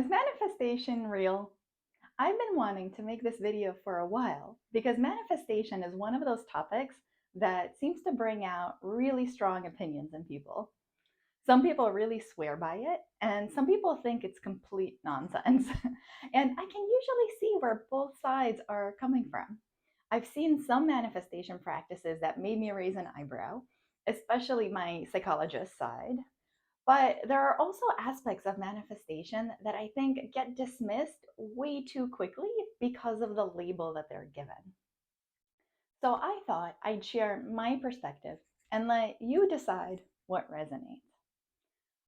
Is manifestation real? I've been wanting to make this video for a while because manifestation is one of those topics that seems to bring out really strong opinions in people. Some people really swear by it, and some people think it's complete nonsense. And I can usually see where both sides are coming from. I've seen some manifestation practices that made me raise an eyebrow, especially my psychologist side. But there are also aspects of manifestation that I think get dismissed way too quickly because of the label that they're given. So I thought I'd share my perspective and let you decide what resonates.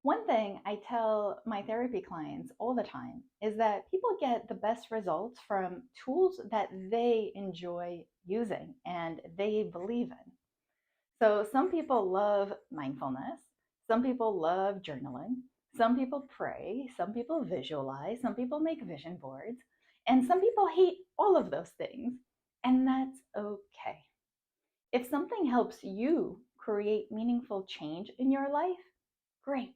One thing I tell my therapy clients all the time is that people get the best results from tools that they enjoy using and they believe in. So some people love mindfulness, some people love journaling, some people pray, some people visualize, some people make vision boards, and some people hate all of those things. And that's okay. If something helps you create meaningful change in your life, great.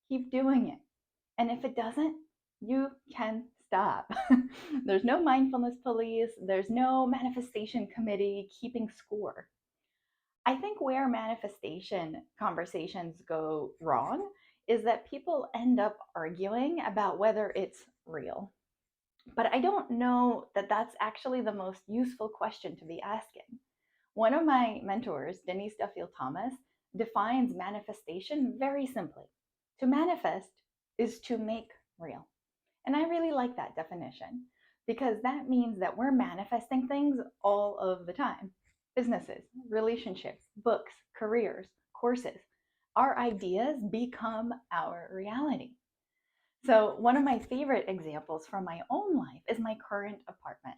Keep doing it. And if it doesn't, you can stop. There's no mindfulness police, there's no manifestation committee keeping score. I think where manifestation conversations go wrong is that people end up arguing about whether it's real. But I don't know that that's actually the most useful question to be asking. One of my mentors, Denise Duffield Thomas, defines manifestation very simply. To manifest is to make real. And I really like that definition because that means that we're manifesting things all of the time. Businesses, relationships, books, careers, courses. Our ideas become our reality. So, one of my favorite examples from my own life is my current apartment.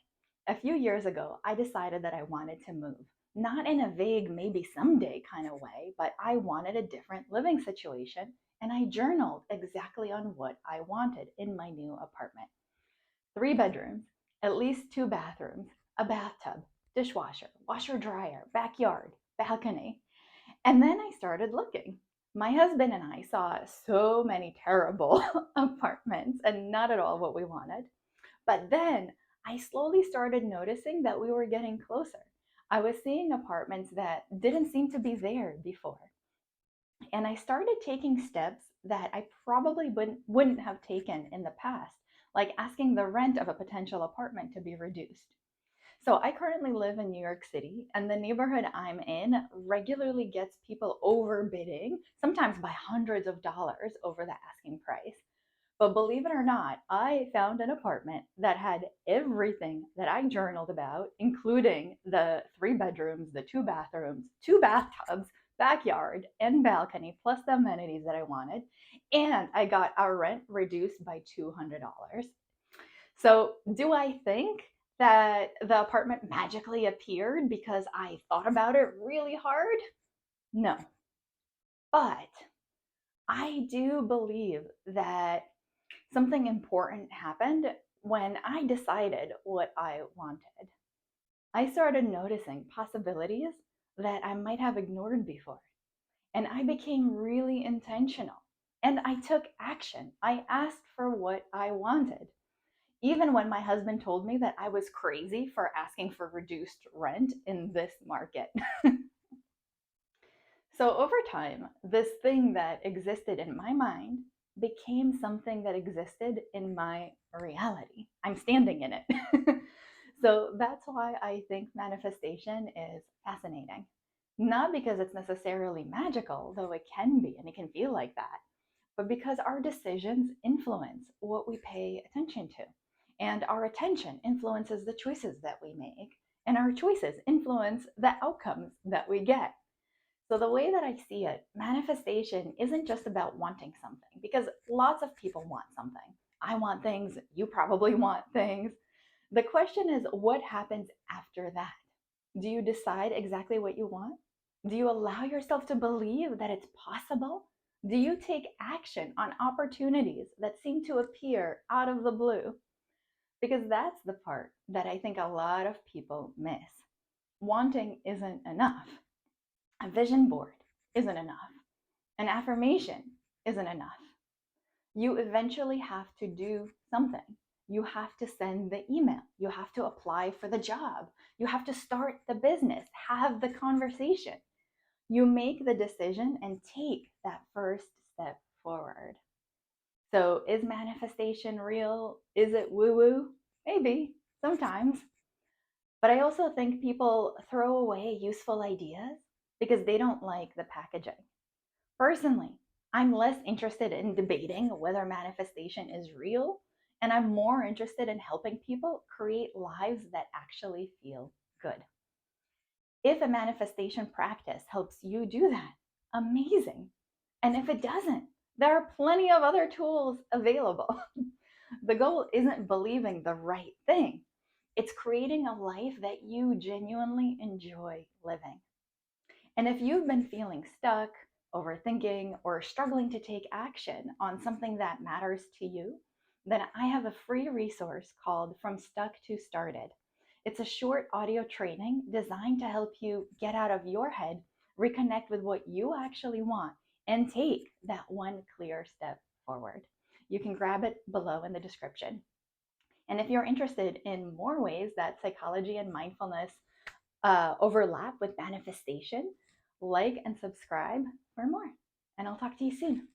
A few years ago, I decided that I wanted to move, not in a vague, maybe someday kind of way, but I wanted a different living situation. And I journaled exactly on what I wanted in my new apartment: 3 bedrooms, at least 2 bathrooms, a bathtub, dishwasher, washer dryer, backyard, balcony. And then I started looking. My husband and I saw so many terrible apartments and not at all what we wanted. But then I slowly started noticing that we were getting closer. I was seeing apartments that didn't seem to be there before. And I started taking steps that I probably wouldn't have taken in the past, like asking the rent of a potential apartment to be reduced. So I currently live in New York City, and the neighborhood I'm in regularly gets people overbidding, sometimes by hundreds of dollars over the asking price. But believe it or not, I found an apartment that had everything that I journaled about, including the 3 bedrooms, the 2 bathrooms, 2 bathtubs, backyard, and balcony, plus the amenities that I wanted. And I got our rent reduced by $200. So, do I think that the apartment magically appeared because I thought about it really hard? No. But I do believe that something important happened when I decided what I wanted. I started noticing possibilities that I might have ignored before, and I became really intentional. And I took action. I asked for what I wanted. Even when my husband told me that I was crazy for asking for reduced rent in this market. So over time, this thing that existed in my mind became something that existed in my reality. I'm standing in it. So that's why I think manifestation is fascinating. Not because it's necessarily magical, though it can be and it can feel like that, but because our decisions influence what we pay attention to. And our attention influences the choices that we make, and our choices influence the outcomes that we get. So, the way that I see it, manifestation isn't just about wanting something, because lots of people want something. I want things, you probably want things. The question is, what happens after that? Do you decide exactly what you want? Do you allow yourself to believe that it's possible? Do you take action on opportunities that seem to appear out of the blue? Because that's the part that I think a lot of people miss. Wanting isn't enough. A vision board isn't enough. An affirmation isn't enough. You eventually have to do something. You have to send the email. You have to apply for the job. You have to start the business, have the conversation. You make the decision and take that first step forward. So, is manifestation real? Is it woo woo? Maybe, sometimes. But I also think people throw away useful ideas because they don't like the packaging. Personally, I'm less interested in debating whether manifestation is real, and I'm more interested in helping people create lives that actually feel good. If a manifestation practice helps you do that, amazing. And if it doesn't, there are plenty of other tools available. The goal isn't believing the right thing, it's creating a life that you genuinely enjoy living. And if you've been feeling stuck, overthinking, or struggling to take action on something that matters to you, then I have a free resource called From Stuck to Started. It's a short audio training designed to help you get out of your head, reconnect with what you actually want, and take that one clear step forward. You can grab it below in the description. And if you're interested in more ways that psychology and mindfulness overlap with manifestation, like and subscribe for more. And I'll talk to you soon.